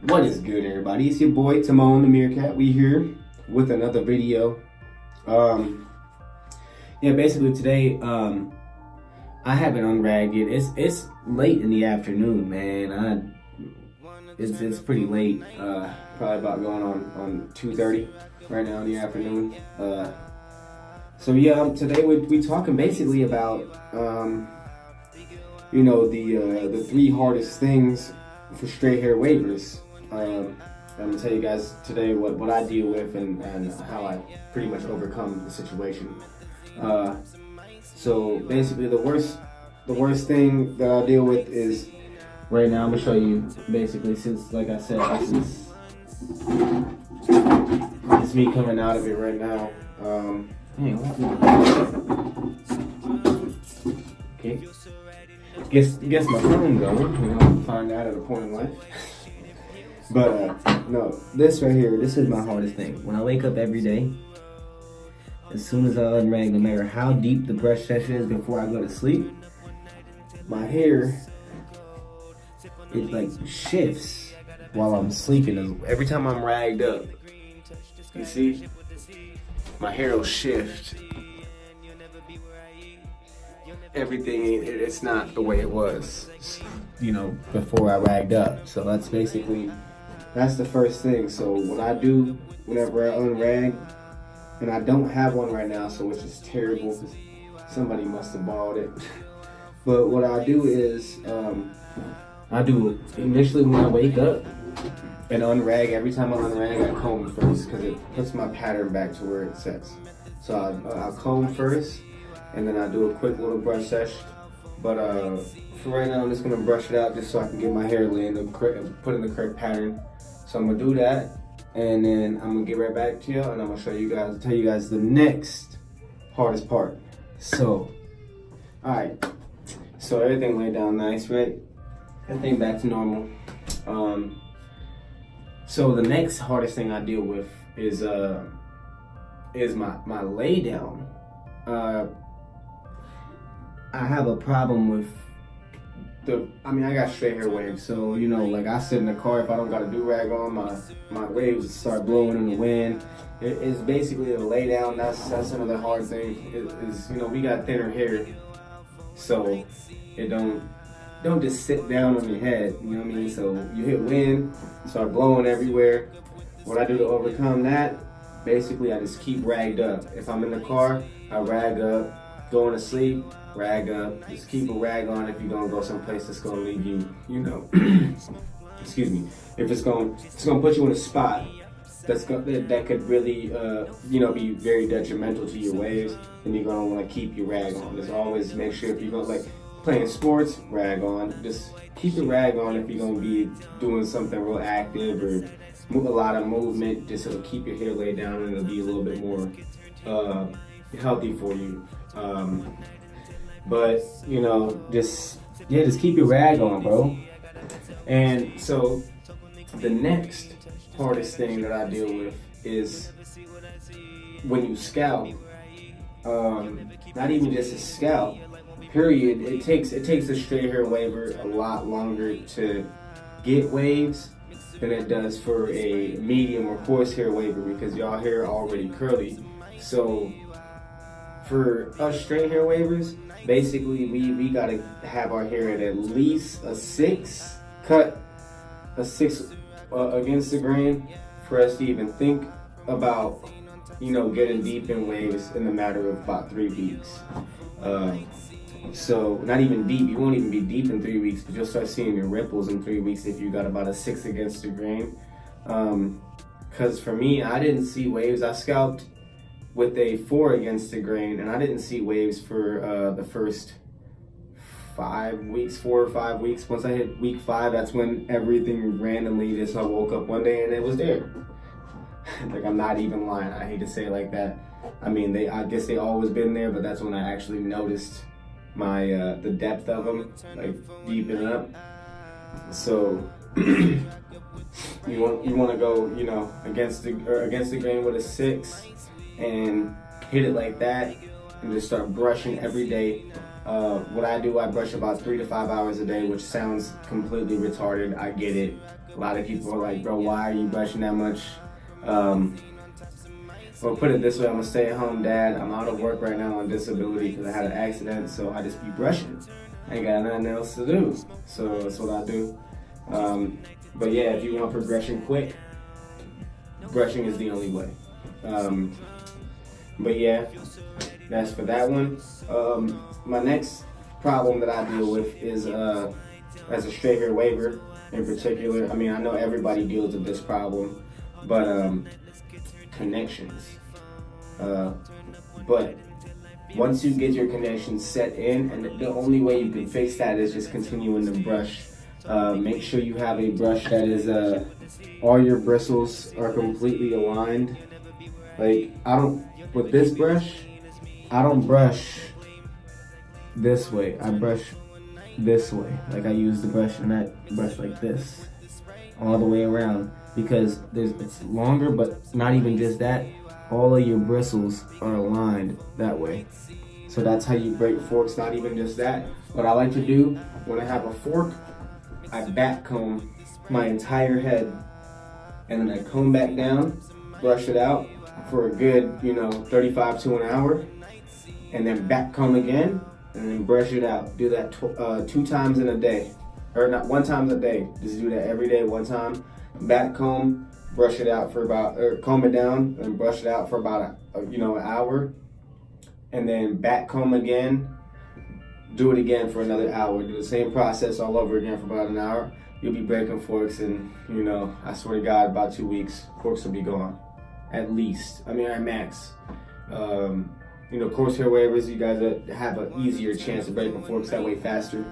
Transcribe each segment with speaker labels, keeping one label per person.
Speaker 1: What is good, everybody? It's your boy Timon the Meerkat. We here with another video. Basically today, I haven't unragged yet. It's late in the afternoon, man. It's pretty late. Probably about going on 2:30 right now in the afternoon. Today we talking basically about the three hardest things for straight hair waivers. I'm gonna tell you guys today what I deal with and how I pretty much overcome the situation. So basically the worst thing that I deal with is right now. I'm gonna show you basically, since like I said, it's me coming out of it right now. Okay. Guess my phone going. Find out at a point in life. But no, this right here, this is my hardest thing. When I wake up every day, as soon as I unrag, no matter how deep the brush session is before I go to sleep, my hair, it like shifts while I'm sleeping. Every time I'm ragged up, you see, my hair will shift. Everything, it's not the way it was, before I ragged up. So that's the first thing. So what I do whenever I unrag, and I don't have one right now, so which is terrible because somebody must have borrowed it. But what I do is, I do initially when I wake up and unrag. Every time I unrag, I comb first because it puts my pattern back to where it sets. So I'll comb first, and then I do a quick little brush sesh. But for right now, I'm just gonna brush it out just so I can get my hair laid and put in the correct pattern. So I'm gonna do that, and then I'm gonna get right back to you, and I'm gonna tell you guys the next hardest part. So, all right. So everything laid down nice, right? Everything back to normal. So the next hardest thing I deal with is my lay down. I have a problem with I got straight hair waves, so like I sit in the car, if I don't got a do-rag on, my waves start blowing in the wind. It's basically a lay down. That's another hard thing. We got thinner hair, so it don't just sit down on your head. You know what I mean? So you hit wind, start blowing everywhere. What I do to overcome that, basically I just keep ragged up. If I'm in the car, I rag up. Going to sleep, rag up. Just keep a rag on if you're gonna go someplace that's gonna leave you, excuse me. If it's gonna put you in a spot that could really, be very detrimental to your waves, then you're gonna want to keep your rag on. Just always make sure if you're gonna like playing sports, rag on. Just keep your rag on if you're gonna be doing something real active or a lot of movement. Just it'll keep your hair laid down and it'll be a little bit more healthy for you. Just keep your rag on, bro. And so the next hardest thing that I deal with is when you scalp. Not even just a scalp, period. It takes a straight hair waver a lot longer to get waves than it does for a medium or coarse hair waver because y'all hair already curly. So for us straight hair wavers, basically we gotta have our hair at least a 6 against the grain for us to even think about getting deep in waves in the matter of about 3 weeks. So not even deep, you won't even be deep in 3 weeks, but you'll start seeing your ripples in 3 weeks if you got about a 6 against the grain. Because for me, I didn't see waves. I scalped with a 4 against the grain, and I didn't see waves for the first 5 weeks, 4 or 5 weeks. Once I hit week 5, that's when everything randomly just, I woke up one day and it was there. Like, I'm not even lying. I hate to say it like that. I mean, I guess they always been there, but that's when I actually noticed my the depth of them, like deepen up. So you want to go, against the grain with a 6 and hit it like that, and just start brushing every day What I do, I brush about 3 to 5 hours a day, which sounds completely retarded. I get it. A lot of people are like, bro, why are you brushing that much? Or put it this way, I'm a stay-at-home dad. I'm out of work right now on disability because I had an accident, so I just be brushing. I ain't got nothing else to do, so that's what I do. But yeah, if you want progression quick, brushing is the only way. But yeah, that's for that one. My next problem that I deal with is as a straight hair waver in particular. I mean, I know everybody deals with this problem, but connections. But once you get your connections set in, and the only way you can fix that is just continuing to brush. Make sure you have a brush that is all your bristles are completely aligned. Like with this brush, I don't brush this way. I brush this way. Like I use the brush and I brush like this all the way around because it's longer, but not even just that. All of your bristles are aligned that way. So that's how you break forks, not even just that. What I like to do when I have a fork, I back comb my entire head and then I comb back down, brush it out for a good, 35 to an hour, and then back comb again and then brush it out. Do that 2 times in a day, or not 1 time a day. Just do that every day, 1 time. Back comb, brush it out for about, or comb it down and brush it out for about an hour, and then back comb again. Do it again for another hour. Do the same process all over again for about an hour. You'll be breaking forks, and I swear to God, about 2 weeks, forks will be gone, at least. I mean, at max. Coarse hair wavers, you guys have an easier chance of breaking forks that way faster.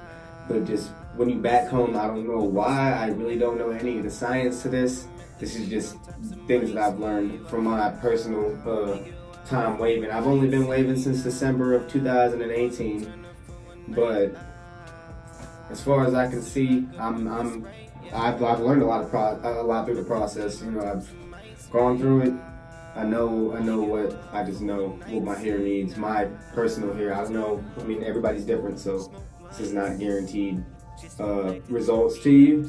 Speaker 1: But just when you back comb, I don't know why. I really don't know any of the science to this. This is just things that I've learned from my personal time waving. I've only been waving since December of 2018, but as far as I can see, I've learned a lot through the process. I've gone through it. I know I just know what my hair needs, my personal hair. I don't know. I mean, everybody's different, so this is not guaranteed results to you.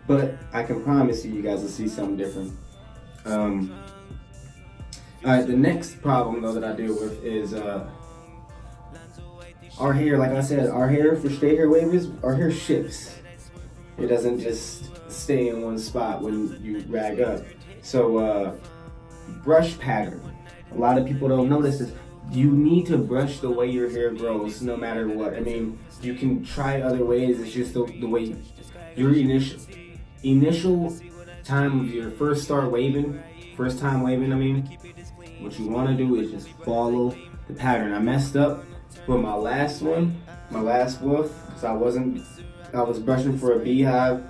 Speaker 1: But I can promise you guys will see something different. All right, the next problem though that I deal with is our hair. Like I said, our hair for straight hair wavers, our hair shifts. It doesn't just stay in one spot when you rag up. So brush pattern. A lot of people don't notice this. You need to brush the way your hair grows, no matter what. I mean, you can try other ways. It's just the way your initial time of your first time waving, I mean, what you want to do is just follow the pattern. I messed up with my last woof, because I was brushing for a beehive,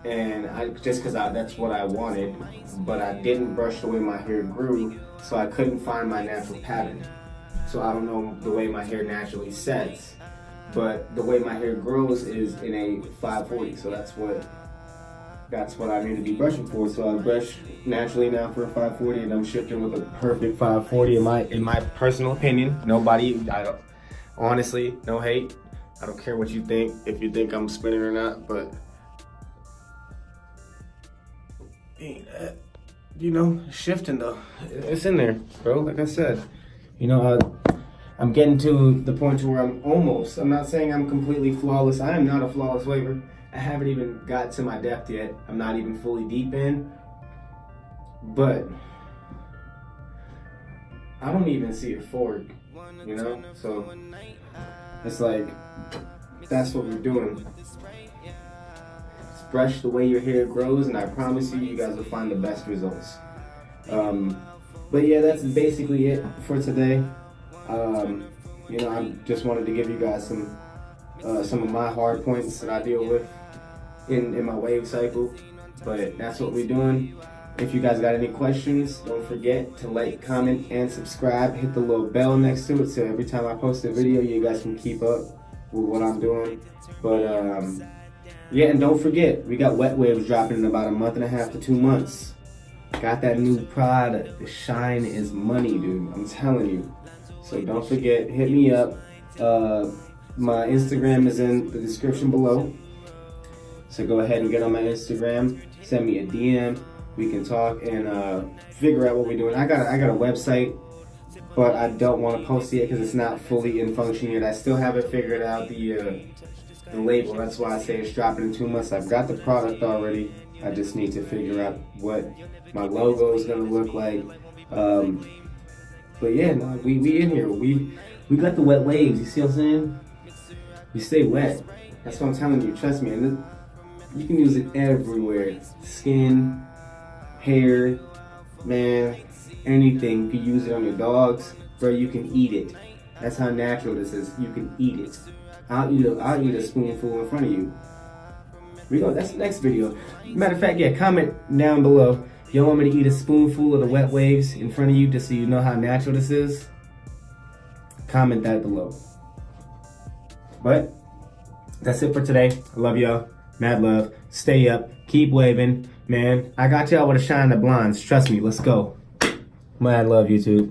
Speaker 1: and that's what I wanted, but I didn't brush the way my hair grew, so I couldn't find my natural pattern. So I don't know the way my hair naturally sets, but the way my hair grows is in a 540, so that's what I need to be brushing for. So I brush naturally now for a 540, and I'm shifting with a perfect 540 in my personal opinion. Honestly, no hate. I don't care what you think, if you think I'm spinning or not, but shifting though, it's in there, bro. Like I said, I'm getting to the point to where I'm not saying I'm completely flawless. I am not a flawless waver. I haven't even got to my depth yet. I'm not even fully deep in, but I don't even see a fork, so it's like, that's what we're doing. Just brush the way your hair grows, and I promise you guys will find the best results. But yeah, that's basically it for today. I just wanted to give you guys some of my hard points that I deal with in my wave cycle, but that's what we're doing. If you guys got any questions, don't forget to like, comment, and subscribe. Hit the little bell next to it so every time I post a video, you guys can keep up with what I'm doing. But yeah, and don't forget, we got WetWavves dropping in about a month and a half to 2 months. Got that new product. The shine is money, dude. I'm telling you. So don't forget, hit me up. My Instagram is in the description below. So go ahead and get on my Instagram, send me a DM. We can talk and figure out what we're doing. I got a website, but I don't want to post it yet because it's not fully in function yet. I still haven't figured out the label. That's why I say it's dropping in 2 months. I've got the product already. I just need to figure out what my logo is gonna look like. But yeah, no, we in here. We got the wet waves. You see what I'm saying? You stay wet. That's what I'm telling you. Trust me. And you can use it everywhere. Skin, hair, man, anything. You can use it on your dogs, bro. You can eat it. That's how natural this is. You can eat it. I'll eat a spoonful in front of you. We go. That's the next video. Matter of fact, yeah. Comment down below. If you want me to eat a spoonful of the WetWavves in front of you, just so you know how natural this is. Comment that below. But that's it for today. I love y'all. Mad love. Stay up. Keep waving. Man, I got y'all with a shine the blinds. Trust me. Let's go. Mad love, YouTube.